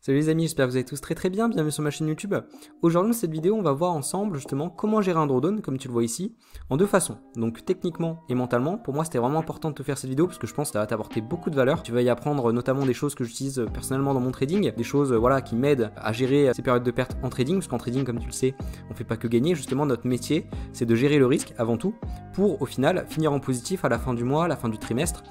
Salut les amis, j'espère que vous allez tous très bien, bienvenue sur ma chaîne YouTube. Aujourd'hui dans cette vidéo on va voir ensemble justement comment gérer un drawdown comme tu le vois ici, en deux façons, donc techniquement et mentalement. Pour moi c'était vraiment important de te faire cette vidéo parce que je pense que ça va t'apporter beaucoup de valeur. Tu vas y apprendre notamment des choses que j'utilise personnellement dans mon trading, des choses voilà, qui m'aident à gérer ces périodes de perte en trading, parce qu'en trading comme tu le sais, on fait pas que gagner, justement notre métier c'est de gérer le risque avant tout, pour au final finir en positif à la fin du mois, à la fin du trimestre,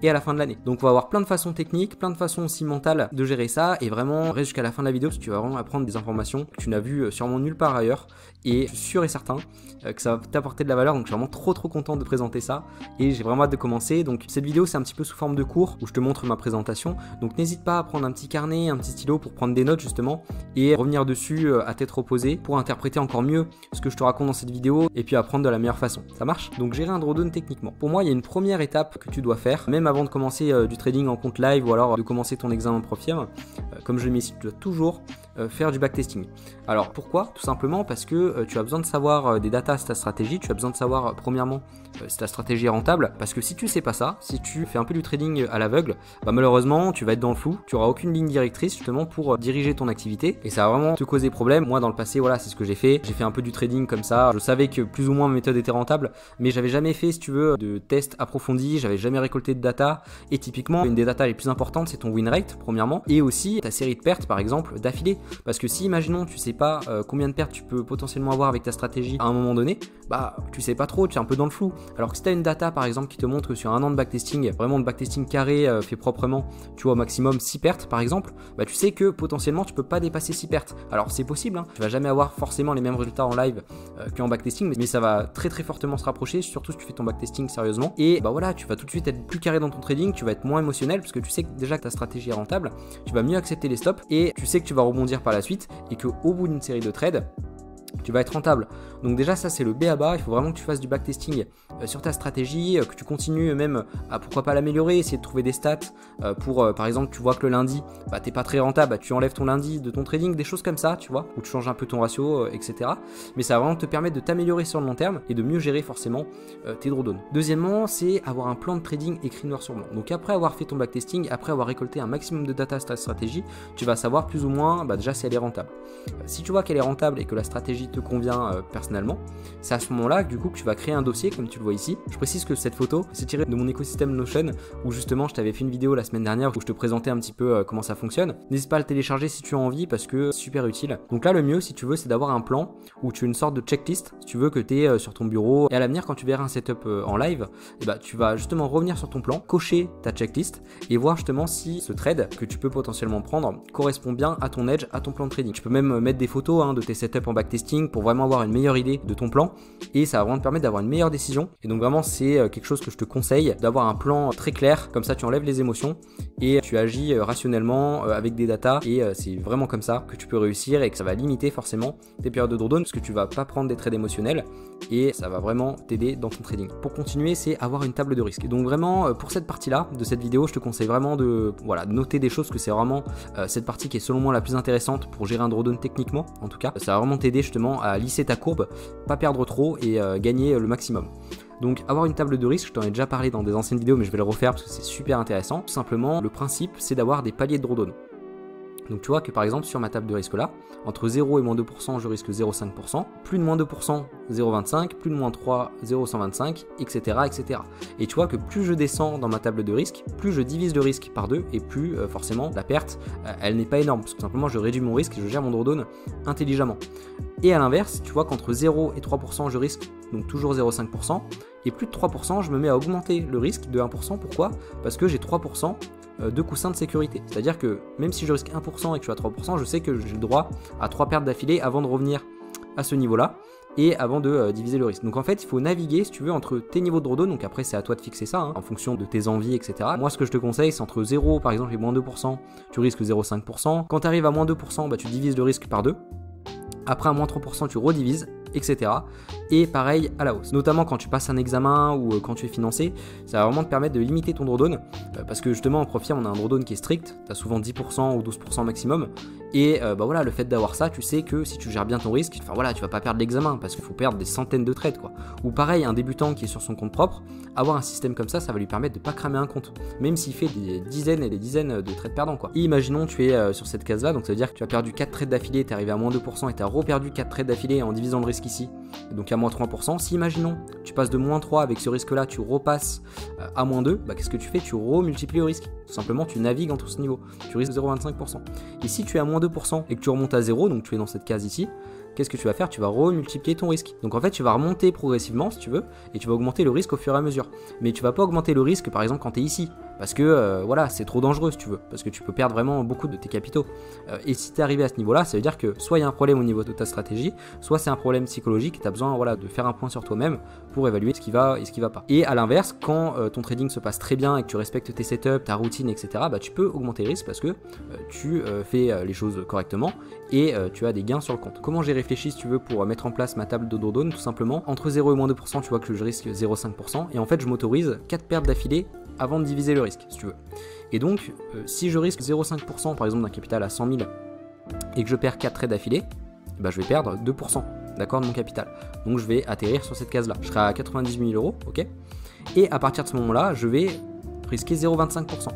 et à la fin de l'année. Donc on va avoir plein de façons techniques, plein de façons aussi mentales de gérer ça, et vraiment reste jusqu'à la fin de la vidéo parce que tu vas vraiment apprendre des informations que tu n'as vues sûrement nulle part ailleurs, et je suis sûr et certain que ça va t'apporter de la valeur. Donc je suis vraiment trop content de présenter ça, et j'ai vraiment hâte de commencer. Donc cette vidéo c'est un petit peu sous forme de cours où je te montre ma présentation, donc n'hésite pas à prendre un petit carnet, un petit stylo pour prendre des notes justement, et revenir dessus à tête reposée pour interpréter encore mieux ce que je te raconte dans cette vidéo, et puis apprendre de la meilleure façon. Ça marche? Donc gérer un drawdown techniquement. Pour moi il y a une première étape que tu dois faire, même avant de commencer du trading en compte live ou alors de commencer ton examen Profirm, comme je l'ai mis ici, tu dois toujours faire du backtesting. Alors pourquoi? Tout simplement parce que tu as besoin de savoir des datas sur ta stratégie, tu as besoin de savoir premièrement si ta stratégie est rentable, parce que si tu sais pas ça, si tu fais un peu du trading à l'aveugle, bah malheureusement tu vas être dans le flou, tu auras aucune ligne directrice justement pour diriger ton activité, et ça va vraiment te causer problème. Moi dans le passé voilà, c'est ce que j'ai fait un peu du trading comme ça, je savais que plus ou moins ma méthode était rentable, mais j'avais jamais fait, si tu veux, de tests approfondis, j'avais jamais récolté de data. Et typiquement une des datas les plus importantes c'est ton win rate premièrement, et aussi ta série de pertes par exemple d'affilée, parce que si imaginons tu sais pas combien de pertes tu peux potentiellement avoir avec ta stratégie à un moment donné, bah tu sais pas trop, tu es un peu dans le flou. Alors que si tu as une data par exemple qui te montre que sur un an de backtesting, vraiment de backtesting carré fait proprement, tu vois au maximum 6 pertes par exemple, bah tu sais que potentiellement tu peux pas dépasser 6 pertes. Alors c'est possible, hein, tu vas jamais avoir forcément les mêmes résultats en live qu'en backtesting, mais ça va très fortement se rapprocher, surtout si tu fais ton backtesting sérieusement, et bah voilà, tu vas tout de suite être plus carré dans ton trading, tu vas être moins émotionnel parce que tu sais que déjà que ta stratégie est rentable, tu vas mieux accepter les stops, et tu sais que tu vas rebondir par la suite, et qu'au bout d'une série de trades, tu vas être rentable. Donc déjà ça c'est le B à bas, il faut vraiment que tu fasses du backtesting sur ta stratégie, que tu continues même à pourquoi pas l'améliorer, essayer de trouver des stats pour par exemple tu vois que le lundi bah t'es pas très rentable, bah, tu enlèves ton lundi de ton trading, des choses comme ça tu vois, ou tu changes un peu ton ratio etc. Mais ça va vraiment te permettre de t'améliorer sur le long terme et de mieux gérer forcément tes drawdowns. Deuxièmement c'est avoir un plan de trading écrit noir sur blanc. Donc après avoir fait ton backtesting, après avoir récolté un maximum de data sur ta stratégie, tu vas savoir plus ou moins bah, déjà si elle est rentable. Si tu vois qu'elle est rentable et que la stratégie te convient personnellement, c'est à ce moment-là du coup que tu vas créer un dossier comme tu le vois ici. Je précise que cette photo c'est tiré de mon écosystème Notion, où justement je t'avais fait une vidéo la semaine dernière où je te présentais un petit peu comment ça fonctionne. N'hésite pas à le télécharger si tu as envie parce que c'est super utile. Donc là le mieux si tu veux c'est d'avoir un plan où tu as une sorte de checklist, si tu veux que tu es sur ton bureau, et à l'avenir quand tu verras un setup en live, et bah, tu vas justement revenir sur ton plan, cocher ta checklist et voir justement si ce trade que tu peux potentiellement prendre correspond bien à ton edge, à ton plan de trading. Tu peux même mettre des photos de tes setups en backtesting pour vraiment avoir une meilleure idée de ton plan, et ça va vraiment te permettre d'avoir une meilleure décision. Et donc vraiment c'est quelque chose que je te conseille, d'avoir un plan très clair, comme ça tu enlèves les émotions et tu agis rationnellement avec des datas, et c'est vraiment comme ça que tu peux réussir, et que ça va limiter forcément tes périodes de drawdown parce que tu vas pas prendre des trades émotionnels, et ça va vraiment t'aider dans ton trading. Pour continuer c'est avoir une table de risque. Et donc vraiment pour cette partie là de cette vidéo je te conseille vraiment de noter des choses, que c'est vraiment cette partie qui est selon moi la plus intéressante pour gérer un drawdown techniquement. En tout cas ça va vraiment t'aider justement à lisser ta courbe, pas perdre trop et gagner le maximum. Donc avoir une table de risque, je t'en ai déjà parlé dans des anciennes vidéos mais je vais le refaire parce que c'est super intéressant. Tout simplement le principe c'est d'avoir des paliers de drawdown. Donc tu vois que par exemple sur ma table de risque là, entre 0 et moins 2% je risque 0,5%, plus de moins 2%, 0,25%, plus de moins 3, 0,125, etc. etc. Et tu vois que plus je descends dans ma table de risque, plus je divise le risque par 2, et plus forcément la perte, elle n'est pas énorme, parce que tout simplement je réduis mon risque et je gère mon drawdown intelligemment. Et à l'inverse, tu vois qu'entre 0 et 3% je risque donc toujours 0,5%, et plus de 3% je me mets à augmenter le risque de 1%. Pourquoi? Parce que j'ai 3% de coussin de sécurité. C'est-à-dire que même si je risque 1% et que je suis à 3%, je sais que j'ai le droit à 3 pertes d'affilée avant de revenir à ce niveau-là, et avant de diviser le risque. Donc en fait il faut naviguer si tu veux entre tes niveaux de drawdown, donc après c'est à toi de fixer ça en fonction de tes envies etc. Moi ce que je te conseille c'est entre 0 par exemple et moins 2%, tu risques 0,5%, quand tu arrives à moins 2% bah, tu divises le risque par 2, après à moins 3% tu redivises, etc. Et pareil à la hausse. Notamment quand tu passes un examen ou quand tu es financé, ça va vraiment te permettre de limiter ton drawdown, parce que justement en Profirm on a un drawdown qui est strict, tu as souvent 10% ou 12% maximum, Et bah voilà, le fait d'avoir ça, tu sais que si tu gères bien ton risque, enfin voilà, tu vas pas perdre l'examen parce qu'il faut perdre des centaines de trades quoi. Ou pareil, un débutant qui est sur son compte propre, avoir un système comme ça va lui permettre de pas cramer un compte, même s'il fait des dizaines et des dizaines de trades perdants quoi. Et imaginons tu es sur cette case là, donc ça veut dire que tu as perdu 4 trades d'affilée, tu es arrivé à moins 2% et tu as reperdu 4 trades d'affilée en divisant le risque ici, donc à moins 3%. Si imaginons tu passes de moins 3 avec ce risque là, tu repasses à moins 2, bah qu'est-ce que tu fais? Tu remultiplies le risque. Tout simplement tu navigues entre ce niveau, tu risques 0,25%. Et si tu es à moins 2% et que tu remontes à 0, donc tu es dans cette case ici, qu'est-ce que tu vas faire? Tu vas remultiplier ton risque. Donc en fait, tu vas remonter progressivement si tu veux, et tu vas augmenter le risque au fur et à mesure. Mais tu vas pas augmenter le risque par exemple quand tu es ici, parce que voilà, c'est trop dangereux si tu veux, parce que tu peux perdre vraiment beaucoup de tes capitaux. Et si tu es arrivé à ce niveau-là, ça veut dire que soit il y a un problème au niveau de ta stratégie, soit c'est un problème psychologique et tu as besoin voilà, de faire un point sur toi-même pour évaluer ce qui va et ce qui va pas. Et à l'inverse, quand ton trading se passe très bien et que tu respectes tes setups, ta routine, etc., bah, tu peux augmenter le risque parce que tu fais les choses correctement et tu as des gains sur le compte. Comment j'ai réfléchi si tu veux pour mettre en place ma table de drawdown? Tout simplement, entre 0 et moins 2%, tu vois que je risque 0,5% et en fait je m'autorise 4 pertes d'affilée avant de diviser le risque si tu veux. Et donc si je risque 0,5% par exemple d'un capital à 100 000 et que je perds 4 trades d'affilée, bah, je vais perdre 2%, d'accord, de mon capital. Donc je vais atterrir sur cette case là, je serai à 98 000 euros, ok. Et à partir de ce moment là, je vais risquer 0,25%.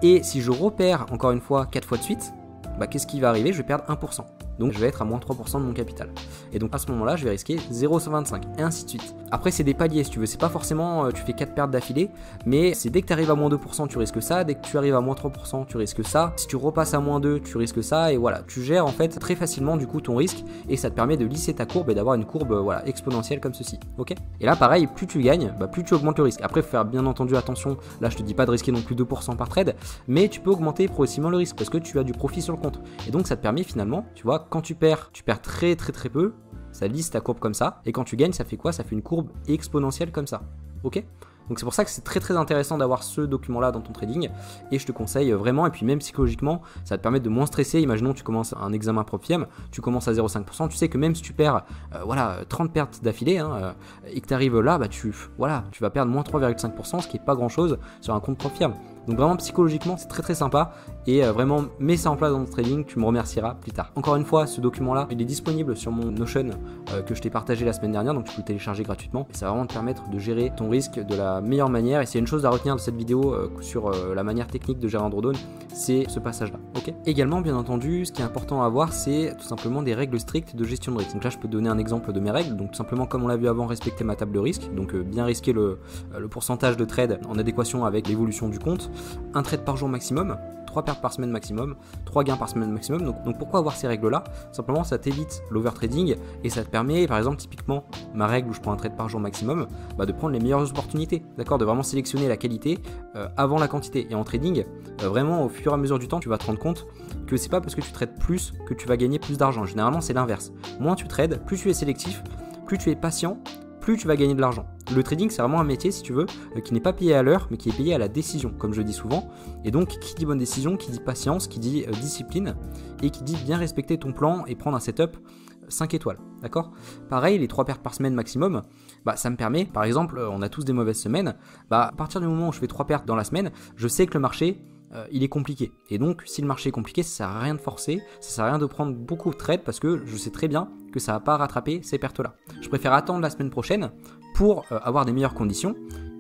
Et si je repère encore une fois 4 fois de suite, bah, qu'est-ce qui va arriver? Je vais perdre 1%. Donc je vais être à moins 3% de mon capital. Et donc à ce moment-là, je vais risquer 0,125 et ainsi de suite. Après, c'est des paliers si tu veux. C'est pas forcément tu fais 4 pertes d'affilée, mais c'est dès que tu arrives à moins 2%, tu risques ça. Dès que tu arrives à moins 3%, tu risques ça. Si tu repasses à moins 2, tu risques ça. Et voilà, tu gères en fait très facilement du coup ton risque et ça te permet de lisser ta courbe et d'avoir une courbe voilà, exponentielle comme ceci. Ok. Et là, pareil, plus tu gagnes, bah, plus tu augmentes le risque. Après, il faut faire bien entendu attention. Là, je te dis pas de risquer non plus 2% par trade, mais tu peux augmenter progressivement le risque parce que tu as du profit sur le compte. Et donc, ça te permet finalement, tu vois, quand tu perds très peu, ça lisse ta courbe comme ça, et quand tu gagnes, ça fait quoi? Ça fait une courbe exponentielle comme ça, ok? Donc c'est pour ça que c'est très intéressant d'avoir ce document là dans ton trading, et je te conseille vraiment, et puis même psychologiquement, ça va te permettre de moins stresser. Imaginons tu commences un examen PropFiem, tu commences à 0,5%, tu sais que même si tu perds voilà, 30 pertes d'affilée, hein, et que tu arrives là, bah tu vas perdre moins 3,5%, ce qui est pas grand chose sur un compte PropFiem. Donc vraiment psychologiquement c'est très sympa et vraiment mets ça en place dans ton trading, tu me remercieras plus tard. Encore une fois, ce document là il est disponible sur mon Notion que je t'ai partagé la semaine dernière, donc tu peux le télécharger gratuitement et ça va vraiment te permettre de gérer ton risque de la meilleure manière. Et s'il y a une chose à retenir de cette vidéo sur la manière technique de gérer un drawdown, c'est ce passage là, ok. Également bien entendu, ce qui est important à avoir, c'est tout simplement des règles strictes de gestion de risque. Donc là je peux te donner un exemple de mes règles, donc tout simplement comme on l'a vu avant, respecter ma table de risque, donc bien risquer le pourcentage de trade en adéquation avec l'évolution du compte, un trade par jour maximum, 3 pertes par semaine maximum, 3 gains par semaine maximum. Donc pourquoi avoir ces règles là? Simplement ça t'évite l'overtrading et ça te permet par exemple typiquement ma règle où je prends un trade par jour maximum, bah, de prendre les meilleures opportunités, d'accord, de vraiment sélectionner la qualité avant la quantité. Et en trading, vraiment au fur et à mesure du temps tu vas te rendre compte que c'est pas parce que tu trades plus que tu vas gagner plus d'argent. Généralement c'est l'inverse, moins tu trades, plus tu es sélectif, plus tu es patient, plus tu vas gagner de l'argent. Le trading, c'est vraiment un métier, si tu veux, qui n'est pas payé à l'heure, mais qui est payé à la décision, comme je dis souvent. Et donc, qui dit bonne décision, qui dit patience, qui dit discipline, et qui dit bien respecter ton plan et prendre un setup 5 étoiles, d'accord? Pareil, les 3 pertes par semaine maximum, bah, ça me permet, par exemple, on a tous des mauvaises semaines, bah, à partir du moment où je fais 3 pertes dans la semaine, je sais que le marché, il est compliqué. Et donc, si le marché est compliqué, ça sert à rien de forcer, ça sert à rien de prendre beaucoup de trades parce que je sais très bien que ça va pas rattraper ces pertes-là. Je préfère attendre la semaine prochaine pour avoir des meilleures conditions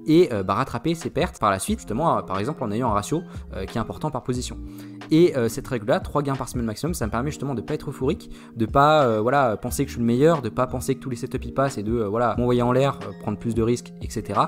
et rattraper ces pertes par la suite, justement, par exemple en ayant un ratio qui est important par position. Et cette règle-là, 3 gains par semaine maximum, ça me permet justement de pas être euphorique, de pas voilà, penser que je suis le meilleur, de pas penser que tous les setups y passent et de voilà, m'envoyer en l'air, prendre plus de risques, etc.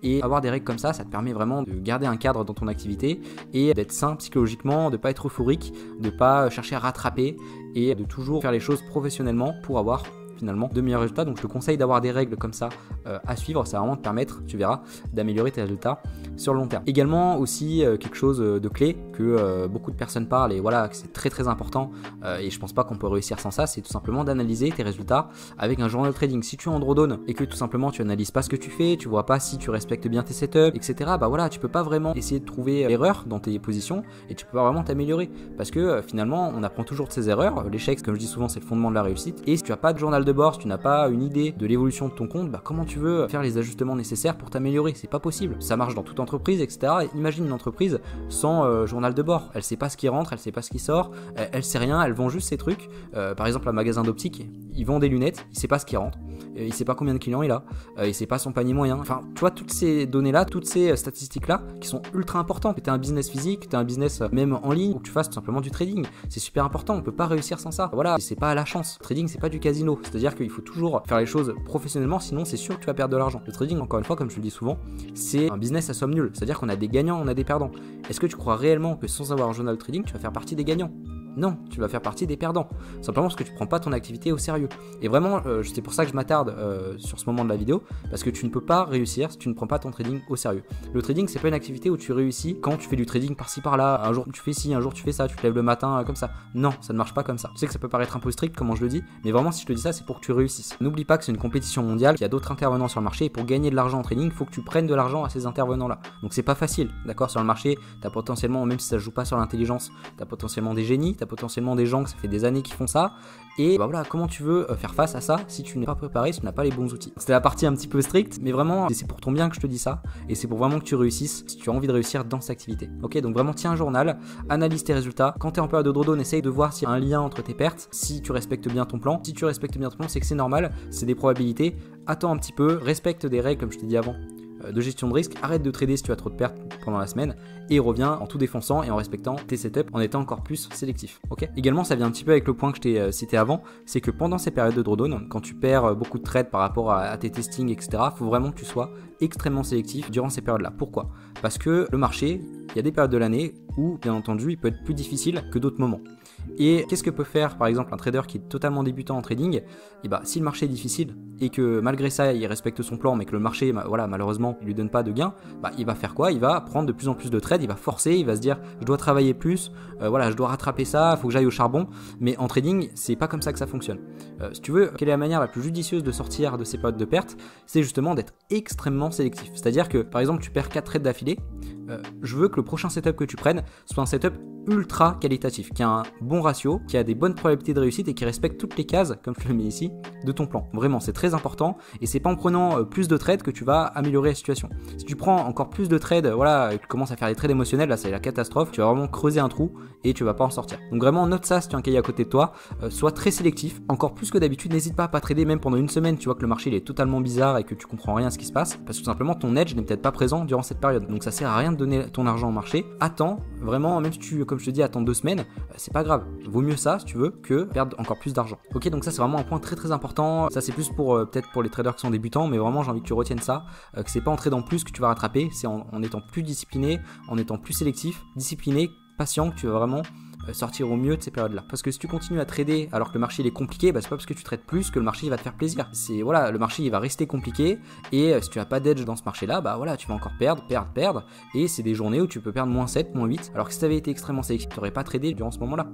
Et avoir des règles comme ça te permet vraiment de garder un cadre dans ton activité et d'être sain psychologiquement, de pas être euphorique, de pas chercher à rattraper et de toujours faire les choses professionnellement pour avoir finalement de meilleurs résultats. Donc je te conseille d'avoir des règles comme ça à suivre, ça va vraiment te permettre, tu verras, d'améliorer tes résultats sur le long terme. Également aussi quelque chose de clé que beaucoup de personnes parlent et voilà, que c'est très important et je pense pas qu'on peut réussir sans ça, c'est tout simplement d'analyser tes résultats avec un journal trading. Si tu es en drawdown et que tout simplement tu analyses pas ce que tu fais, tu vois pas si tu respectes bien tes setups, etc., bah voilà, tu peux pas vraiment essayer de trouver l'erreur dans tes positions et tu peux pas vraiment t'améliorer parce que finalement on apprend toujours de ses erreurs. L'échec, comme je dis souvent, c'est le fondement de la réussite. Et si tu as pas de journal de bord, si tu n'as pas une idée de l'évolution de ton compte, bah comment tu veux faire les ajustements nécessaires pour t'améliorer? C'est pas possible. Ça marche dans toute entreprise, etc. Et imagine une entreprise sans journal de bord. Elle sait pas ce qui rentre, elle sait pas ce qui sort, elle sait rien, elle vend juste ses trucs. Par exemple, un magasin d'optique, il vend des lunettes, il sait pas ce qui rentre, il sait pas combien de clients il a, il sait pas son panier moyen. Enfin, tu vois, toutes ces données-là, toutes ces statistiques-là qui sont ultra importantes. Tu as un business physique, tu as un business même en ligne, ou que tu fasses tout simplement du trading. C'est super important, on peut pas réussir sans ça. Voilà, c'est pas à la chance. Le trading, c'est pas du casino. C'est-à-dire qu'il faut toujours faire les choses professionnellement, sinon c'est sûr que tu vas perdre de l'argent. Le trading, encore une fois, comme je le dis souvent, c'est un business à somme nulle. C'est-à-dire qu'on a des gagnants, on a des perdants. Est-ce que tu crois réellement que sans avoir un journal de trading, tu vas faire partie des gagnants? Non, tu vas faire partie des perdants. Simplement parce que tu prends pas ton activité au sérieux. Et vraiment, c'est pour ça que je m'attarde sur ce moment de la vidéo, parce que tu ne peux pas réussir si tu ne prends pas ton trading au sérieux. Le trading, c'est pas une activité où tu réussis quand tu fais du trading par-ci par-là. Un jour tu fais ci, un jour tu fais ça, tu te lèves le matin comme ça. Non, ça ne marche pas comme ça. Je sais que ça peut paraître un peu strict comment je le dis, mais vraiment si je te dis ça, c'est pour que tu réussisses. N'oublie pas que c'est une compétition mondiale, qu'il y a d'autres intervenants sur le marché, et pour gagner de l'argent en trading, il faut que tu prennes de l'argent à ces intervenants-là. Donc c'est pas facile, d'accord? Sur le marché, tu as potentiellement, même si ça joue pas sur l'intelligence, tu as potentiellement des génies, tu as potentiellement des gens ça fait des années qu'ils font ça, et bah voilà, comment tu veux faire face à ça si tu n'es pas préparé, si tu n'as pas les bons outils? C'était la partie un petit peu stricte, mais vraiment c'est pour ton bien que je te dis ça, et c'est pour vraiment que tu réussisses si tu as envie de réussir dans cette activité. Ok, donc vraiment tiens un journal, analyse tes résultats. Quand tu es en période de drawdown, essaye de voir s'il y a un lien entre tes pertes, si tu respectes bien ton plan. Si tu respectes bien ton plan, c'est que c'est normal, c'est des probabilités. Attends un petit peu, respecte des règles comme je t'ai dit avant de gestion de risque, arrête de trader si tu as trop de pertes pendant la semaine et reviens en tout défonçant et en respectant tes setups, en étant encore plus sélectif. Ok. Également, ça vient un petit peu avec le point que je t'ai cité avant, c'est que pendant ces périodes de drawdown, quand tu perds beaucoup de trades par rapport à tes testings, etc., il faut vraiment que tu sois extrêmement sélectif durant ces périodes-là. Pourquoi? Parce que le marché, il y a des périodes de l'année où, bien entendu, il peut être plus difficile que d'autres moments. Et qu'est-ce que peut faire par exemple un trader qui est totalement débutant en trading? Et bah si le marché est difficile et que malgré ça il respecte son plan mais que le marché voilà, malheureusement il lui donne pas de gain, bah il va faire quoi? Il va prendre de plus en plus de trades, il va forcer, il va se dire je dois travailler plus, voilà, je dois rattraper ça, il faut que j'aille au charbon. Mais en trading c'est pas comme ça que ça fonctionne. Si tu veux, quelle est la manière la plus judicieuse de sortir de ces périodes de perte? C'est justement d'être extrêmement sélectif. C'est-à-dire que par exemple tu perds 4 trades d'affilée, je veux que le prochain setup que tu prennes soit un setup ultra qualitatif, qui a un bon ratio, qui a des bonnes probabilités de réussite et qui respecte toutes les cases, comme je le mets ici, de ton plan. Vraiment, c'est très important et c'est pas en prenant plus de trades que tu vas améliorer la situation. Si tu prends encore plus de trades, voilà, et que tu commences à faire des trades émotionnels, là c'est la catastrophe, tu vas vraiment creuser un trou et tu vas pas en sortir. Donc vraiment, note ça si tu as un cahier à côté de toi, sois très sélectif, encore plus que d'habitude, n'hésite pas à pas trader même pendant une semaine, tu vois que le marché il est totalement bizarre et que tu comprends rien à ce qui se passe, parce que tout simplement ton edge n'est peut-être pas présent durant cette période. Donc ça sert à rien de donner ton argent au marché. Attends, vraiment, même si tu, comme je te dis, attends 2 semaines, c'est pas grave. Vaut mieux ça, si tu veux, que perdre encore plus d'argent. Ok, donc ça c'est vraiment un point très très important. Ça c'est plus pour peut-être pour les traders qui sont débutants, mais vraiment j'ai envie que tu retiennes ça, que c'est pas en tradant plus que tu vas rattraper, c'est en étant plus discipliné, en étant plus sélectif, discipliné, patient, que tu vas vraiment sortir au mieux de ces périodes-là. Parce que si tu continues à trader alors que le marché il est compliqué, bah c'est pas parce que tu trades plus que le marché il va te faire plaisir. C'est voilà, le marché il va rester compliqué et si tu as pas d'edge dans ce marché-là, bah voilà, tu vas encore perdre et c'est des journées où tu peux perdre -7, -8. Alors que si tu avais été extrêmement sélectif, tu n'aurais pas tradé durant ce moment-là.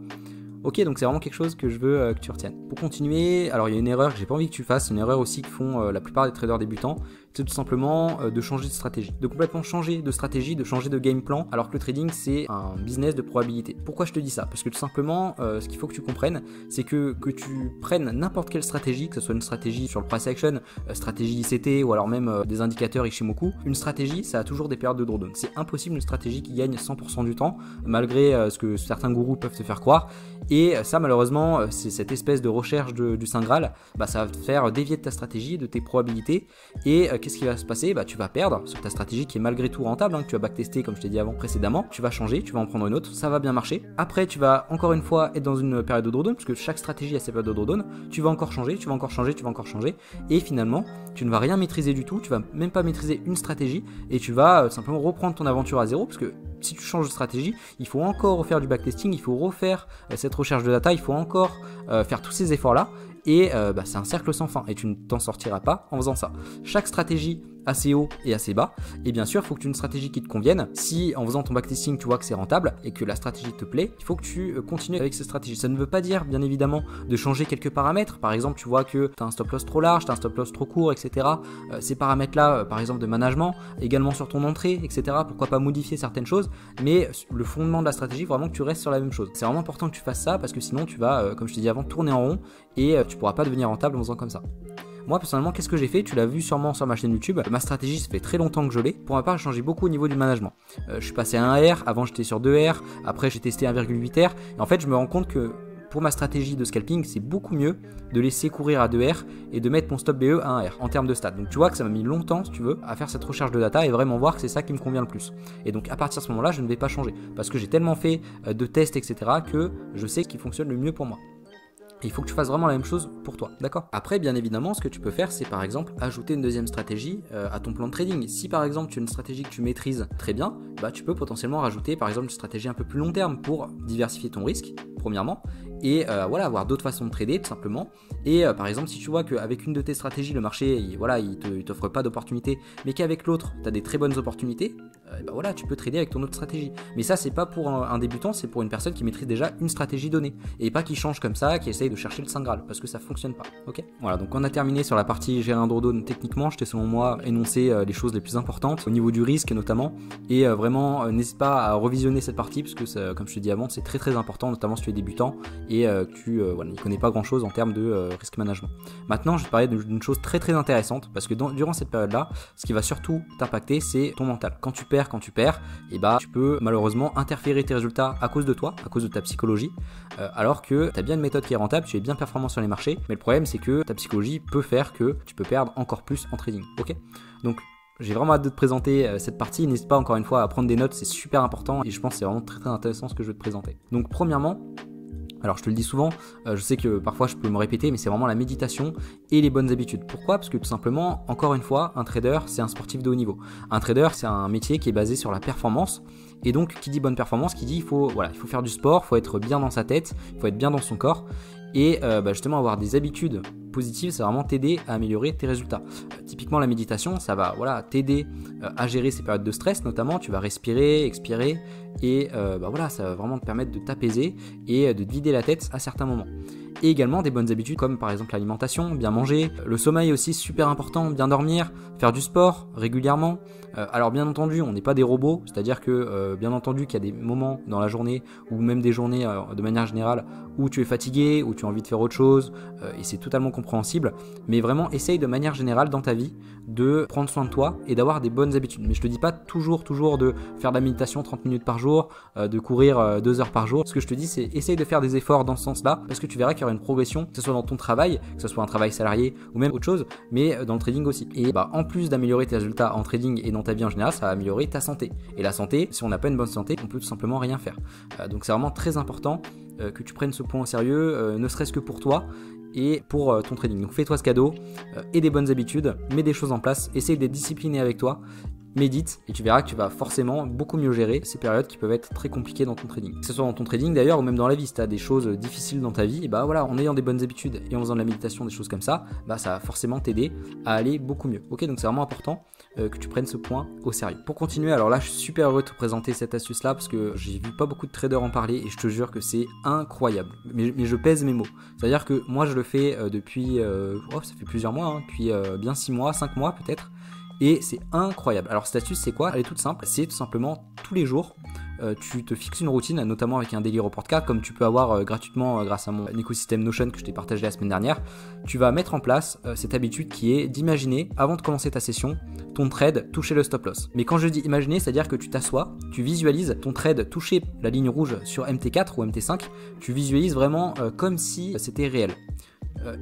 Ok, donc c'est vraiment quelque chose que je veux que tu retiennes. Pour continuer, alors il y a une erreur que j'ai pas envie que tu fasses, une erreur aussi que font la plupart des traders débutants, c'est tout simplement de changer de stratégie. De complètement changer de stratégie, de changer de game plan, alors que le trading c'est un business de probabilité. Pourquoi je te dis ça? Parce que tout simplement, ce qu'il faut que tu comprennes, c'est que tu prennes n'importe quelle stratégie, que ce soit une stratégie sur le price action, stratégie ICT ou alors même des indicateurs Ishimoku, une stratégie ça a toujours des périodes de drawdown. C'est impossible une stratégie qui gagne 100% du temps, malgré ce que certains gourous peuvent te faire croire. Et ça malheureusement, c'est cette espèce de recherche du Saint Graal, bah, ça va te faire dévier de ta stratégie, de tes probabilités, et qu'est-ce qui va se passer? Bah, tu vas perdre sur ta stratégie qui est malgré tout rentable, que tu as backtesté comme je t'ai dit avant précédemment, tu vas changer, tu vas en prendre une autre, ça va bien marcher. Après tu vas encore une fois être dans une période de drawdown, parce que chaque stratégie a ses périodes de drawdown, tu vas encore changer, tu vas encore changer, tu vas encore changer, et finalement tu ne vas rien maîtriser du tout, tu vas même pas maîtriser une stratégie, et tu vas simplement reprendre ton aventure à zéro, parce que si tu changes de stratégie, il faut encore refaire du backtesting, il faut refaire cette recherche de data, il faut encore faire tous ces efforts-là, et bah, c'est un cercle sans fin, et tu ne t'en sortiras pas en faisant ça. Chaque stratégie assez haut et assez bas. Et bien sûr, il faut que tu aies une stratégie qui te convienne. Si en faisant ton backtesting, tu vois que c'est rentable et que la stratégie te plaît, il faut que tu continues avec cette stratégie. Ça ne veut pas dire, bien évidemment, de changer quelques paramètres. Par exemple, tu vois que tu as un stop loss trop large, tu as un stop loss trop court, etc. Ces paramètres-là, par exemple de management, également sur ton entrée, etc. Pourquoi pas modifier certaines choses, mais le fondement de la stratégie, vraiment que tu restes sur la même chose. C'est vraiment important que tu fasses ça parce que sinon tu vas, comme je t'ai dit avant, tourner en rond et tu pourras pas devenir rentable en faisant comme ça. Moi personnellement, qu'est-ce que j'ai fait? Tu l'as vu sûrement sur ma chaîne YouTube. Ma stratégie, ça fait très longtemps que je l'ai. Pour ma part, j'ai changé beaucoup au niveau du management. Je suis passé à 1 R, avant j'étais sur 2 R, après j'ai testé 1,8 R. Et en fait, je me rends compte que pour ma stratégie de scalping, c'est beaucoup mieux de laisser courir à 2 R et de mettre mon stop BE à 1 R en termes de stats. Donc tu vois que ça m'a mis longtemps, si tu veux, à faire cette recherche de data et vraiment voir que c'est ça qui me convient le plus. Et donc à partir de ce moment-là, je ne vais pas changer parce que j'ai tellement fait de tests, etc. que je sais ce qui fonctionne le mieux pour moi. Il faut que tu fasses vraiment la même chose pour toi, d'accord? Après, bien évidemment, ce que tu peux faire, c'est par exemple ajouter une deuxième stratégie à ton plan de trading. Si par exemple tu as une stratégie que tu maîtrises très bien, bah, tu peux potentiellement rajouter par exemple une stratégie un peu plus long terme pour diversifier ton risque, premièrement, et voilà, avoir d'autres façons de trader tout simplement. Et par exemple, si tu vois qu'avec une de tes stratégies, le marché, il t'offre pas d'opportunités, mais qu'avec l'autre, tu as des très bonnes opportunités, bah voilà, tu peux trader avec ton autre stratégie. Mais ça, c'est pas pour un débutant, c'est pour une personne qui maîtrise déjà une stratégie donnée, et pas qui change comme ça, qui essaye de chercher le Saint Graal, parce que ça fonctionne pas, ok? Voilà, donc on a terminé sur la partie gérer un drawdown techniquement. Je t'ai selon moi énoncé les choses les plus importantes, au niveau du risque notamment, et vraiment, n'hésite pas à revisionner cette partie, parce que ça, comme je te dis avant, c'est très très important, notamment si tu es débutant, et que tu voilà, n'y connais pas grand chose en termes de risk management. Maintenant, je vais te parler d'une chose très très intéressante, parce que durant cette période-là, ce qui va surtout t'impacter, c'est ton mental. Quand tu perds, et bah tu peux malheureusement interférer tes résultats à cause de toi, à cause de ta psychologie, alors que tu as bien une méthode qui est rentable, tu es bien performant sur les marchés, mais le problème c'est que ta psychologie peut faire que tu peux perdre encore plus en trading, ok? Donc j'ai vraiment hâte de te présenter cette partie. N'hésite pas encore une fois à prendre des notes, c'est super important et je pense que c'est vraiment très très intéressant ce que je vais te présenter. Donc premièrement, alors je te le dis souvent, je sais que parfois je peux me répéter, mais c'est vraiment la méditation et les bonnes habitudes. Pourquoi? Parce que tout simplement, encore une fois, un trader, c'est un sportif de haut niveau. Un trader, c'est un métier qui est basé sur la performance. Et donc, qui dit bonne performance, qui dit il faut faire du sport, il faut être bien dans sa tête, il faut être bien dans son corps. Et justement, avoir des habitudes positives, c'est vraiment t'aider à améliorer tes résultats. Typiquement, la méditation, ça va t'aider à gérer ces périodes de stress, notamment. Tu vas respirer, expirer, et ça va vraiment te permettre de t'apaiser et de te vider la tête à certains moments. Et également des bonnes habitudes comme par exemple l'alimentation, bien manger, le sommeil aussi super important, bien dormir, faire du sport régulièrement. Alors bien entendu, on n'est pas des robots, c'est-à-dire que bien entendu qu'il y a des moments dans la journée ou même des journées de manière générale où tu es fatigué, où tu as envie de faire autre chose, et c'est totalement compréhensible, mais vraiment essaye de manière générale dans ta vie de prendre soin de toi et d'avoir des bonnes habitudes. Mais je te dis pas toujours de faire de la méditation 30 minutes par jour, de courir 2 heures par jour. Ce que je te dis, c'est essaye de faire des efforts dans ce sens-là, parce que tu verras qu'il y aura une progression, que ce soit dans ton travail, que ce soit un travail salarié ou même autre chose, mais dans le trading aussi. Et en plus d'améliorer tes résultats en trading et dans ta vie en général, ça va améliorer ta santé. Et la santé, si on n'a pas une bonne santé, on peut tout simplement rien faire. Donc c'est vraiment très important que tu prennes ce point au sérieux, ne serait-ce que pour toi et pour ton trading. Donc fais-toi ce cadeau, et des bonnes habitudes, mets des choses en place, essaye d'être discipliné avec toi, médite et tu verras que tu vas forcément beaucoup mieux gérer ces périodes qui peuvent être très compliquées dans ton trading. Que ce soit dans ton trading d'ailleurs ou même dans la vie, si tu as des choses difficiles dans ta vie, et en ayant des bonnes habitudes et en faisant de la méditation, des choses comme ça, ça va forcément t'aider à aller beaucoup mieux. Ok, donc c'est vraiment important que tu prennes ce point au sérieux. Pour continuer, alors là je suis super heureux de te présenter cette astuce là parce que j'ai vu pas beaucoup de traders en parler et je te jure que c'est incroyable. Mais je pèse mes mots. C'est-à-dire que moi je le fais depuis, ça fait plusieurs mois, depuis bien 6 mois, 5 mois peut-être. Et c'est incroyable. Alors cette astuce c'est quoi? Elle est toute simple, c'est tout simplement tous les jours tu te fixes une routine, notamment avec un daily report card comme tu peux avoir gratuitement grâce à mon écosystème Notion que je t'ai partagé la semaine dernière. Tu vas mettre en place cette habitude qui est d'imaginer avant de commencer ta session ton trade toucher le stop loss. Mais quand je dis imaginer, c'est-à-dire que tu t'assois, tu visualises ton trade toucher la ligne rouge sur MT4 ou MT5, tu visualises vraiment comme si c'était réel.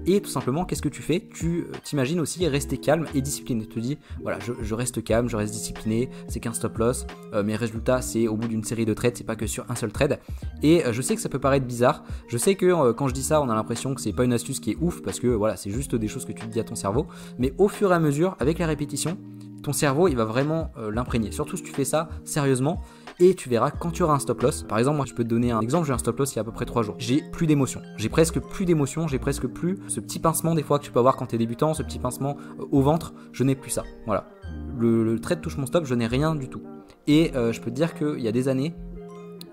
Et tout simplement, qu'est-ce que tu fais? Tu t'imagines aussi rester calme et discipliné. Tu te dis, voilà, je reste calme, je reste discipliné, c'est qu'un stop loss, mes résultats c'est au bout d'une série de trades, c'est pas que sur un seul trade. Et je sais que ça peut paraître bizarre, je sais que quand je dis ça, on a l'impression que c'est pas une astuce qui est ouf, parce que voilà, c'est juste des choses que tu te dis à ton cerveau, mais au fur et à mesure, avec la répétition, ton cerveau il va vraiment l'imprégner, surtout si tu fais ça sérieusement. et tu verras quand tu auras un stop loss. Par exemple, moi je peux te donner un exemple, j'ai un stop loss il y a à peu près 3 jours. J'ai plus d'émotion, j'ai presque plus d'émotion, j'ai presque plus ce petit pincement des fois que tu peux avoir quand tu es débutant, ce petit pincement au ventre, je n'ai plus ça. Voilà. Le trade touche mon stop, je n'ai rien du tout. Et je peux te dire qu'il y a des années,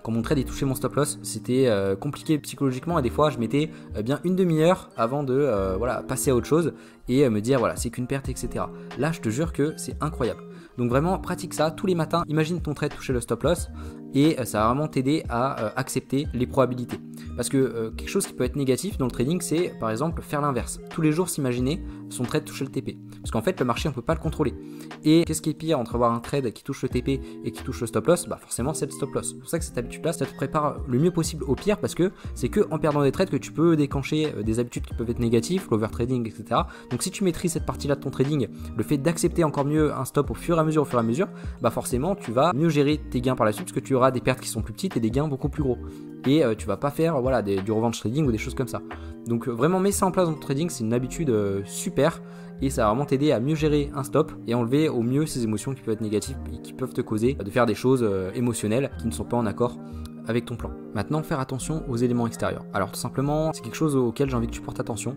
quand mon trade touchait mon stop loss, c'était compliqué psychologiquement et des fois je mettais bien une demi-heure avant de voilà, passer à autre chose et me dire voilà, c'est qu'une perte, etc. Là, je te jure que c'est incroyable. Donc vraiment, pratique ça tous les matins. Imagine ton trade toucher le stop loss et ça va vraiment t'aider à accepter les probabilités. Parce que quelque chose qui peut être négatif dans le trading, c'est par exemple faire l'inverse. Tous les jours s'imaginer son trade toucher le TP. Parce qu'en fait, le marché, on ne peut pas le contrôler. Et qu'est-ce qui est pire entre avoir un trade qui touche le TP et qui touche le stop loss? Bah forcément, c'est le stop loss. C'est pour ça que cette habitude-là, ça te prépare le mieux possible au pire parce que c'est que en perdant des trades que tu peux déclencher des habitudes qui peuvent être négatives, l'overtrading, etc. Donc si tu maîtrises cette partie-là de ton trading, le fait d'accepter encore mieux un stop au fur et à mesure, bah forcément, tu vas mieux gérer tes gains par la suite parce que tu auras des pertes qui sont plus petites et des gains beaucoup plus gros. Et tu vas pas faire voilà, du revenge trading ou des choses comme ça. Donc vraiment mets ça en place dans ton trading, c'est une habitude super et ça va vraiment t'aider à mieux gérer un stop et enlever au mieux ces émotions qui peuvent être négatives et qui peuvent te causer de faire des choses émotionnelles qui ne sont pas en accord avec ton plan. Maintenant, faire attention aux éléments extérieurs. Alors tout simplement, c'est quelque chose auquel j'ai envie que tu portes attention.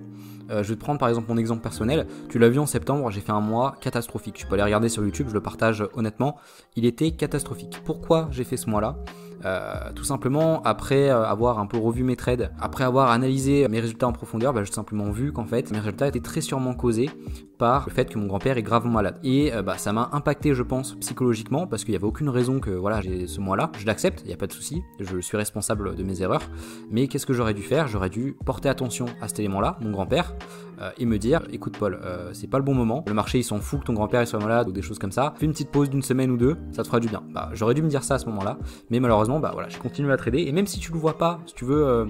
Je vais te prendre par exemple mon exemple personnel. Tu l'as vu en septembre, j'ai fait un mois catastrophique. Tu peux aller regarder sur YouTube, je le partage honnêtement. Il était catastrophique. Pourquoi j'ai fait ce mois-là ? Tout simplement, après avoir un peu revu mes trades, après avoir analysé mes résultats en profondeur, j'ai tout simplement vu qu'en fait mes résultats étaient très sûrement causés par le fait que mon grand-père est gravement malade. Et ça m'a impacté, je pense, psychologiquement, parce qu'il n'y avait aucune raison que voilà, j'ai ce mois-là. Je l'accepte, il n'y a pas de souci, je suis responsable de mes erreurs. Mais qu'est-ce que j'aurais dû faire ? J'aurais dû porter attention à cet élément-là, mon grand-père, et me dire, écoute Paul, c'est pas le bon moment, le marché il s'en fout que ton grand-père il soit malade ou des choses comme ça, fais une petite pause d'une semaine ou deux, ça te fera du bien. J'aurais dû me dire ça à ce moment-là, mais malheureusement, voilà, je continue à trader, et même si tu le vois pas, si tu veux,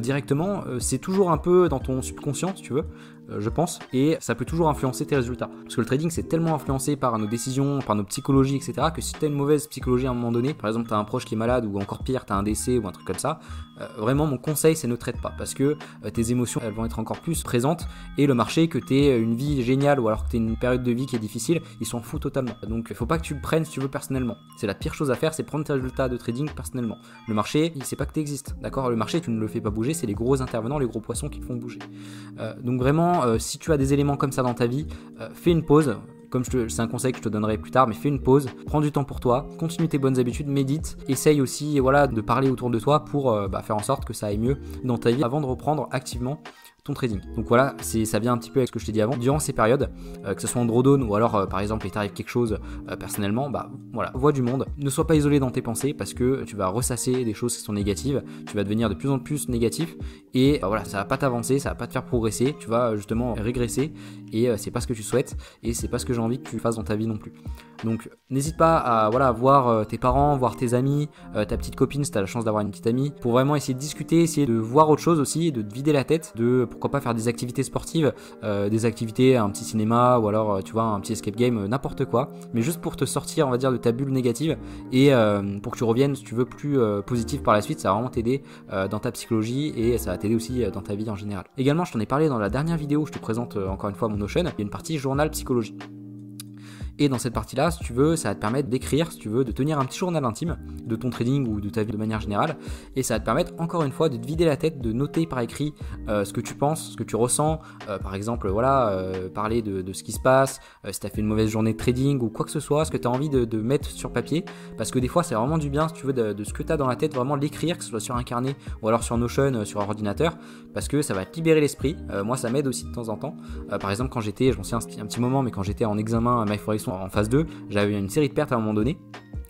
directement, c'est toujours un peu dans ton subconscient, si tu veux, je pense, et ça peut toujours influencer tes résultats. Parce que le trading, c'est tellement influencé par nos décisions, par nos psychologies, etc., que si tu as une mauvaise psychologie à un moment donné, par exemple, tu as un proche qui est malade, ou encore pire, tu as un décès, ou un truc comme ça, vraiment, mon conseil, c'est ne trade pas, parce que tes émotions, elles vont être encore plus présentes, et le marché, que tu aies une vie géniale, ou alors que tu aies une période de vie qui est difficile, il s'en fout totalement. Donc, il faut pas que tu le prennes, si tu veux, personnellement. C'est la pire chose à faire, c'est prendre tes résultats de trading personnellement. Le marché, il sait pas que tu existes, d'accord ? Le marché, tu ne le fais pas bouger, c'est les gros intervenants, les gros poissons qui le font bouger. Donc vraiment, si tu as des éléments comme ça dans ta vie, fais une pause. Comme c'est un conseil que je te donnerai plus tard, mais fais une pause, prends du temps pour toi, continue tes bonnes habitudes, médite, essaye aussi voilà, de parler autour de toi pour faire en sorte que ça aille mieux dans ta vie avant de reprendre activement ton trading. Donc voilà, ça vient un petit peu avec ce que je t'ai dit avant. Durant ces périodes, que ce soit en drawdown ou alors par exemple il t'arrive quelque chose personnellement, voilà, vois du monde. Ne sois pas isolé dans tes pensées parce que tu vas ressasser des choses qui sont négatives, tu vas devenir de plus en plus négatif et voilà, ça va pas t'avancer, ça va pas te faire progresser, tu vas justement régresser et c'est pas ce que tu souhaites et c'est pas ce que j'ai envie que tu fasses dans ta vie non plus. Donc n'hésite pas à voilà, voir tes parents, voir tes amis, ta petite copine si tu as la chance d'avoir une petite amie, pour vraiment essayer de discuter, essayer de voir autre chose aussi, de te vider la tête, de pourquoi pas faire des activités sportives, des activités, un petit cinéma ou alors tu vois un petit escape game, n'importe quoi, mais juste pour te sortir on va dire de ta bulle négative et pour que tu reviennes si tu veux plus positif par la suite. Ça va vraiment t'aider dans ta psychologie et ça va t'aider aussi dans ta vie en général. Également je t'en ai parlé dans la dernière vidéo où je te présente encore une fois mon Notion, il y a une partie journal psychologie. Et dans cette partie-là, si tu veux, ça va te permettre d'écrire, si tu veux, de tenir un petit journal intime de ton trading ou de ta vie de manière générale. Et ça va te permettre, encore une fois, de te vider la tête, de noter par écrit ce que tu penses, ce que tu ressens. Par exemple, voilà, parler de ce qui se passe, si tu as fait une mauvaise journée de trading ou quoi que ce soit, ce que tu as envie de mettre sur papier. Parce que des fois, c'est vraiment du bien, si tu veux, de ce que tu as dans la tête, vraiment l'écrire, que ce soit sur un carnet ou alors sur Notion, sur un ordinateur. Parce que ça va te libérer l'esprit. Moi, ça m'aide aussi de temps en temps. Par exemple, quand j'étais, je m'en souviens un petit moment, mais quand j'étais en examen à MyForex en phase 2, j'avais une série de pertes à un moment donné.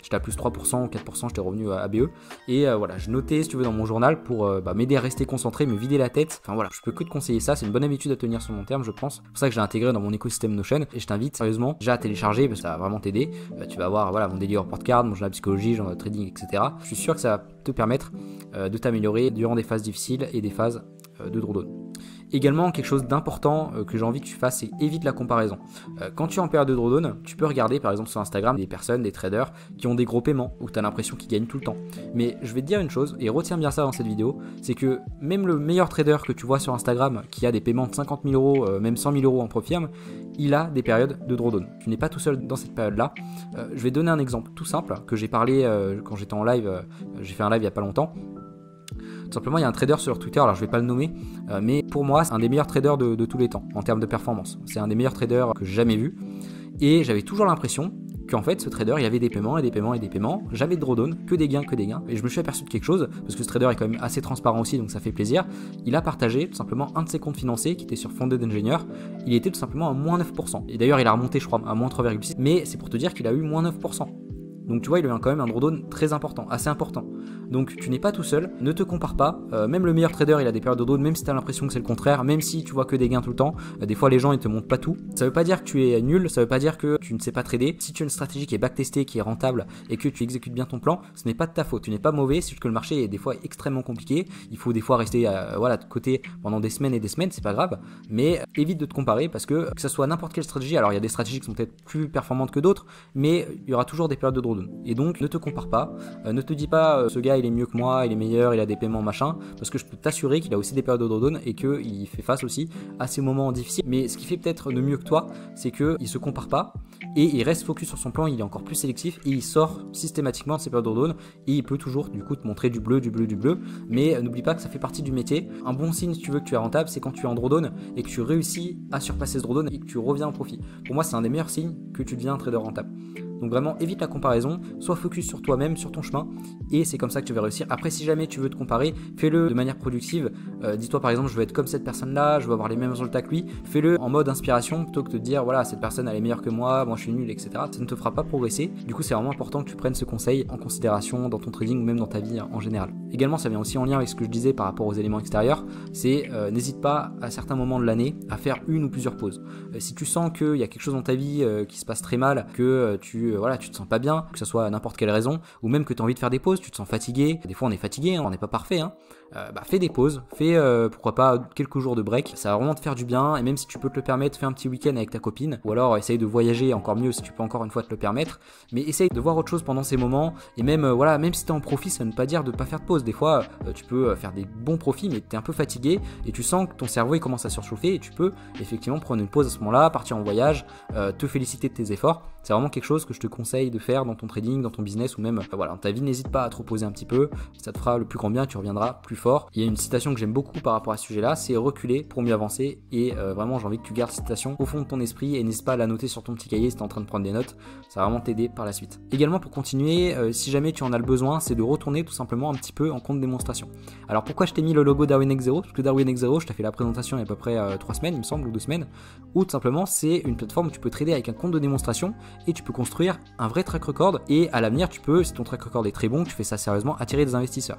J'étais à plus 3% ou 4%, j'étais revenu à BE. Et voilà, je notais, si tu veux, dans mon journal pour m'aider à rester concentré, me vider la tête. Enfin voilà, je peux que te conseiller ça, c'est une bonne habitude à tenir sur le long terme, je pense. C'est pour ça que j'ai intégré dans mon écosystème Notion. Et je t'invite sérieusement déjà à télécharger parce que ça va vraiment t'aider. Tu vas avoir voilà, mon daily report card, mon journal psychologie, journal trading, etc. Je suis sûr que ça va te permettre de t'améliorer durant des phases difficiles et des phases de drawdown. Également, quelque chose d'important que j'ai envie que tu fasses, c'est évite la comparaison. Quand tu es en période de drawdown, tu peux regarder par exemple sur Instagram des personnes, des traders qui ont des gros paiements où tu as l'impression qu'ils gagnent tout le temps. Mais je vais te dire une chose, et retiens bien ça dans cette vidéo, c'est que même le meilleur trader que tu vois sur Instagram qui a des paiements de 50 000 euros, même 100 000 euros en profit, il a des périodes de drawdown. Tu n'es pas tout seul dans cette période-là. Je vais donner un exemple tout simple que j'ai parlé quand j'étais en live, j'ai fait un live il n'y a pas longtemps. Tout simplement, il y a un trader sur Twitter, alors je vais pas le nommer, mais pour moi, c'est un des meilleurs traders de tous les temps en termes de performance. C'est un des meilleurs traders que j'ai jamais vu. Et j'avais toujours l'impression qu'en fait, ce trader, il y avait des paiements et des paiements et des paiements. J'avais de drawdown, que des gains. Et je me suis aperçu de quelque chose, parce que ce trader est quand même assez transparent aussi, donc ça fait plaisir. Il a partagé tout simplement un de ses comptes financiers qui était sur Founded Engineer. Il était tout simplement à moins 9%. Et d'ailleurs, il a remonté, je crois, à moins 3,6%. Mais c'est pour te dire qu'il a eu moins 9%. Donc tu vois, il a quand même un drawdown très important, assez important. Donc tu n'es pas tout seul, ne te compare pas. Même le meilleur trader, il a des périodes de drawdown, même si tu as l'impression que c'est le contraire, même si tu vois que des gains tout le temps. Des fois, les gens, ils te montrent pas tout. Ça veut pas dire que tu es nul, ça veut pas dire que tu ne sais pas trader. Si tu as une stratégie qui est backtestée, qui est rentable et que tu exécutes bien ton plan, ce n'est pas de ta faute. Tu n'es pas mauvais, c'est juste que le marché est des fois extrêmement compliqué. Il faut des fois rester de côté pendant des semaines et des semaines, c'est pas grave. Mais évite de te comparer parce que ce soit n'importe quelle stratégie, alors il y a des stratégies qui sont peut-être plus performantes que d'autres, mais il y aura toujours des périodes de drawdown. Et donc ne te compare pas, ne te dis pas ce gars il est mieux que moi, il est meilleur, il a des paiements machin, parce que je peux t'assurer qu'il a aussi des périodes de drawdown et qu'il fait face aussi à ces moments difficiles. Mais ce qui fait peut-être de mieux que toi, c'est qu'il se compare pas et il reste focus sur son plan, il est encore plus sélectif et il sort systématiquement de ses périodes de drawdown et il peut toujours du coup te montrer du bleu, mais n'oublie pas que ça fait partie du métier. Un bon signe si tu veux que tu es rentable, c'est quand tu es en drawdown et que tu réussis à surpasser ce drawdown et que tu reviens en profit. Pour moi, c'est un des meilleurs signes que tu deviens un trader rentable. Donc vraiment, évite la comparaison, sois focus sur toi-même, sur ton chemin, et c'est comme ça que tu vas réussir. Après, si jamais tu veux te comparer, fais-le de manière productive. Dis-toi par exemple, je veux être comme cette personne-là, je veux avoir les mêmes résultats que lui. Fais-le en mode inspiration plutôt que de te dire, voilà, cette personne elle est meilleure que moi je suis nul, etc. Ça ne te fera pas progresser. Du coup, c'est vraiment important que tu prennes ce conseil en considération dans ton trading ou même dans ta vie en général. Également, ça vient aussi en lien avec ce que je disais par rapport aux éléments extérieurs, c'est n'hésite pas à certains moments de l'année à faire une ou plusieurs pauses. Si tu sens qu'il y a quelque chose dans ta vie qui se passe très mal, que tu te sens pas bien, que ce soit n'importe quelle raison, ou même que tu as envie de faire des pauses, tu te sens fatigué, des fois on est fatigué, on n'est pas parfait, fais des pauses, fais pourquoi pas quelques jours de break, ça va vraiment te faire du bien, et même si tu peux te le permettre, fais un petit week-end avec ta copine, ou alors essaye de voyager, encore mieux si tu peux encore une fois te le permettre, mais essaye de voir autre chose pendant ces moments, et même même si tu es en profit, ça ne veut pas dire de pas faire de pause, des fois tu peux faire des bons profits, mais tu es un peu fatigué, et tu sens que ton cerveau il commence à surchauffer, et tu peux effectivement prendre une pause à ce moment-là, partir en voyage, te féliciter de tes efforts. C'est vraiment quelque chose que je te conseille de faire dans ton trading, dans ton business ou même dans ta vie. N'hésite pas à te reposer un petit peu, ça te fera le plus grand bien, tu reviendras plus fort. Il y a une citation que j'aime beaucoup par rapport à ce sujet-là, c'est reculer pour mieux avancer, et vraiment j'ai envie que tu gardes cette citation au fond de ton esprit et n'hésite pas à la noter sur ton petit cahier si tu es en train de prendre des notes, ça va vraiment t'aider par la suite. Également pour continuer, si jamais tu en as le besoin, c'est de retourner tout simplement un petit peu en compte démonstration. Alors pourquoi je t'ai mis le logo DarwinX0? Parce que DarwinX0, je t'ai fait la présentation il y a à peu près 3 semaines il me semble, ou 2 semaines, où tout simplement c'est une plateforme où tu peux trader avec un compte de démonstration et tu peux construire un vrai track record, et à l'avenir tu peux, si ton track record est très bon, tu fais ça sérieusement, attirer des investisseurs.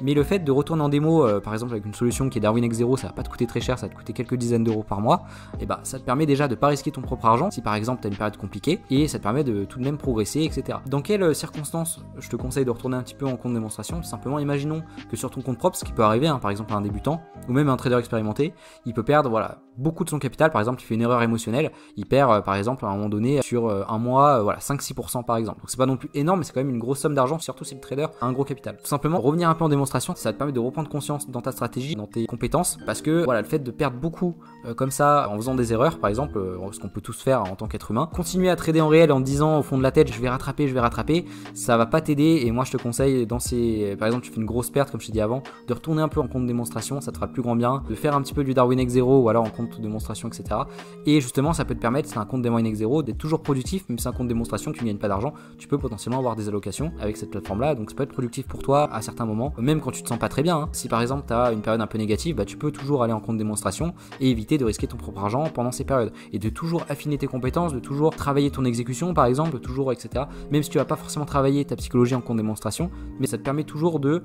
Mais le fait de retourner en démo, par exemple avec une solution qui est DarwinX0, ça va pas te coûter très cher, ça va te coûter quelques dizaines d'euros par mois, et ça te permet déjà de pas risquer ton propre argent si par exemple tu as une période compliquée, et ça te permet de tout de même progresser, etc. Dans quelles circonstances je te conseille de retourner un petit peu en compte démonstration? Tout simplement, imaginons que sur ton compte propre, ce qui peut arriver, par exemple à un débutant ou même un trader expérimenté, il peut perdre beaucoup de son capital. Par exemple, il fait une erreur émotionnelle, il perd par exemple à un moment donné sur un mois 5-6% par exemple. Donc c'est pas non plus énorme, mais c'est quand même une grosse somme d'argent, surtout si le trader a un gros capital. Tout simplement, revenir un peu en démonstration, ça te permet de reprendre conscience dans ta stratégie, dans tes compétences, parce que le fait de perdre beaucoup comme ça en faisant des erreurs, par exemple, ce qu'on peut tous faire en tant qu'être humain, continuer à trader en réel en disant au fond de la tête je vais rattraper, ça va pas t'aider. Et moi je te conseille par exemple tu fais une grosse perte comme je t'ai dit avant, de retourner un peu en compte démonstration, ça te fera le plus grand bien, de faire un petit peu du DarwinX0 ou alors en compte démonstration, etc. Et justement ça peut te permettre, c'est un compte DarwinX0, d'être toujours productif. Même si c'est un compte démonstration, tu ne gagnes pas d'argent, tu peux potentiellement avoir des allocations avec cette plateforme là, donc ça peut être productif pour toi à certains moments, même quand tu te sens pas très bien. Si par exemple tu as une période un peu négative, tu peux toujours aller en compte démonstration et éviter de risquer ton propre argent pendant ces périodes, et de toujours affiner tes compétences, de toujours travailler ton exécution par exemple, toujours etc. Même si tu vas pas forcément travailler ta psychologie en compte démonstration, mais ça te permet toujours de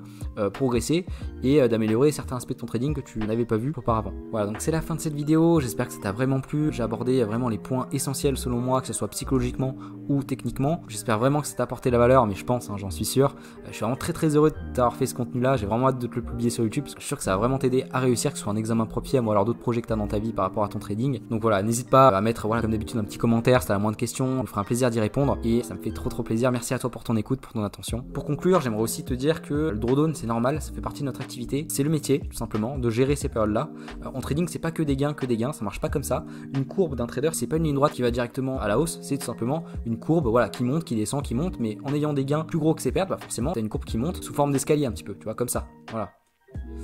progresser et d'améliorer certains aspects de ton trading que tu n'avais pas vu auparavant. Voilà, donc c'est la fin de cette vidéo. vidéo, j'espère que ça t'a vraiment plu. J'ai abordé vraiment les points essentiels selon moi, que ce soit psychologiquement ou techniquement. J'espère vraiment que ça t'a apporté de la valeur, mais je pense, j'en suis sûr. Je suis vraiment très heureux d'avoir fait ce contenu là, j'ai vraiment hâte de te le publier sur YouTube parce que je suis sûr que ça va vraiment t'aider à réussir, que ce soit un examen propiam ou alors d'autres projets que tu as dans ta vie par rapport à ton trading. Donc voilà, n'hésite pas à mettre comme d'habitude un petit commentaire si tu as la moindre question, ça me fera un plaisir d'y répondre et ça me fait trop plaisir. Merci à toi pour ton écoute, pour ton attention. Pour conclure, j'aimerais aussi te dire que le drawdown c'est normal, ça fait partie de notre activité, c'est le métier tout simplement de gérer ces périodes là. En trading c'est pas que des gains, ça marche pas comme ça. Une courbe d'un trader c'est pas une ligne droite qui va directement à la hausse, c'est tout simplement une courbe voilà, qui monte, qui descend, qui monte, mais en ayant des gains plus gros que ses pertes, bah forcément t'as une courbe qui monte sous forme d'escalier un petit peu, tu vois, comme ça, voilà.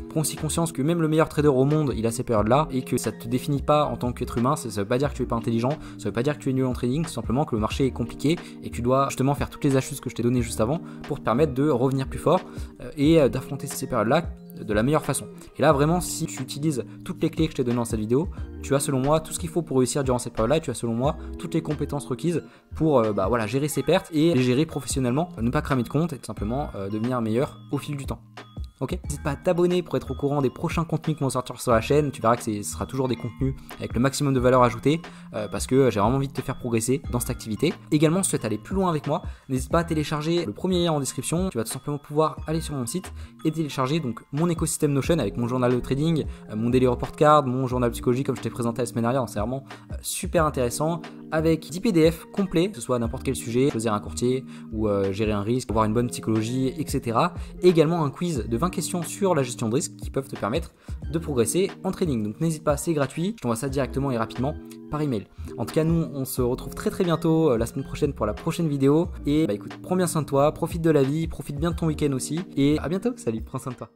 Prends aussi conscience que même le meilleur trader au monde il a ces périodes là et que ça te définit pas en tant qu'être humain, ça veut pas dire que tu es pas intelligent, ça veut pas dire que tu es nul en trading, tout simplement que le marché est compliqué et que tu dois justement faire toutes les astuces que je t'ai données juste avant pour te permettre de revenir plus fort et d'affronter ces périodes là de la meilleure façon. Et là vraiment si tu utilises toutes les clés que je t'ai données dans cette vidéo, tu as selon moi tout ce qu'il faut pour réussir durant cette période là et tu as selon moi toutes les compétences requises pour voilà, gérer ces pertes et les gérer professionnellement, ne pas cramer de compte et tout simplement devenir meilleur au fil du temps. Ok, n'hésite pas à t'abonner pour être au courant des prochains contenus qui vont sortir sur la chaîne. Tu verras que ce sera toujours des contenus avec le maximum de valeur ajoutée parce que j'ai vraiment envie de te faire progresser dans cette activité. Également, si tu souhaites aller plus loin avec moi, n'hésite pas à télécharger le premier lien en description. Tu vas tout simplement pouvoir aller sur mon site et télécharger donc mon écosystème Notion avec mon journal de trading, mon daily report card, mon journal psychologique comme je t'ai présenté la semaine dernière. C'est vraiment super intéressant avec 10 PDF complets, que ce soit à n'importe quel sujet, choisir un courtier ou gérer un risque, avoir une bonne psychologie, etc. Et également un quiz de 20 questions sur la gestion de risque qui peuvent te permettre de progresser en trading. Donc n'hésite pas, c'est gratuit, je t'envoie ça directement et rapidement par email. En tout cas, nous on se retrouve très bientôt la semaine prochaine pour la prochaine vidéo. Et écoute, prends bien soin de toi, profite de la vie, profite bien de ton week-end aussi. Et à bientôt, salut, prends soin de toi.